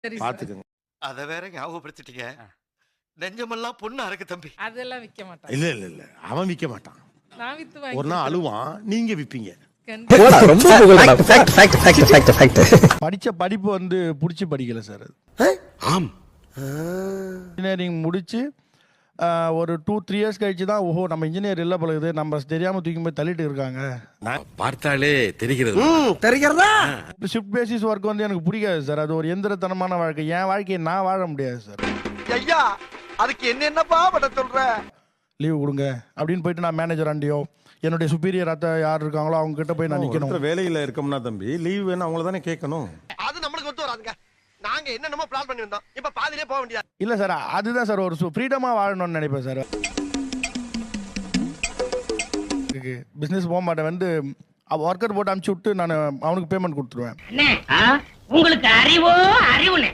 சரி சார். பாத்துக்கங்க. அத வேற ஞாபகப்படுத்திட்டீங்க. நெஞ்சமெல்லாம் பொண்ணா இருக்கு தம்பி. அதெல்லாம் விக்க மாட்டாங்க. இல்ல இல்ல இல்ல அவன் விக்க மாட்டான். நான் வித்து ஒரு நாள் வாங்கி அழுவான், நீங்க விப்பீங்க. படிச்ச படிப்பு வந்து புடிச்சு படிக்கல சார். ஆம். இன்ஜினியரிங் முடிச்சு ஒரு 2-3 இயர்ஸ் கழிச்சு தான் ஓஹோ நம்ம இன்ஜினியர் இல்ல பழகுது, நம்ம தெரியாம தூக்கி போய் தள்ளிட்டு இருக்காங்க. பார்த்தாலே தெரிகிறது. தெரிகிறதா? ஷிஃப்ட் பேசிஸ் ஒர்க் வந்து எனக்கு பிடிக்காது சார். அது ஒரு எந்திரத்தனமான வாழ்க்கை. என் வாழ்க்கையை நான் வாழ முடியாது சார். ஐயா அதுக்கு என்னப்பா பண்ண சொல்ற? லீவு கொடுங்க அப்படின்னு போயிட்டு நான் மேனேஜர் ஆண்டியோ என்னுடைய சுப்பீரியர் யார் இருக்காங்களோ அவங்க கிட்ட போய் நான் நிக்கணும். வேலையில இருக்கோம்னா தம்பி லீவ் வேணும் அவங்கள தானே கேட்கணும். அது நம்மளுக்கு ஒத்து வராதுங்க. நாங்க என்னென்னமோ பிளான் பண்ணி வந்தோம். இப்ப பாதியிலே போக வேண்டியது. இல்ல சார், அதுதான் சார் ஒரு ஃப்ரீடமா வாழணும்னு நினைப்பேன் சார். பிசினஸ் போக மாட்டேன், வந்து ஒர்க்கர் போட்டு அனுப்பிச்சு விட்டு நான் அவனுக்கு பேமெண்ட் கொடுத்துருவேன். உங்களுக்கு அறிவோ அறிவுனே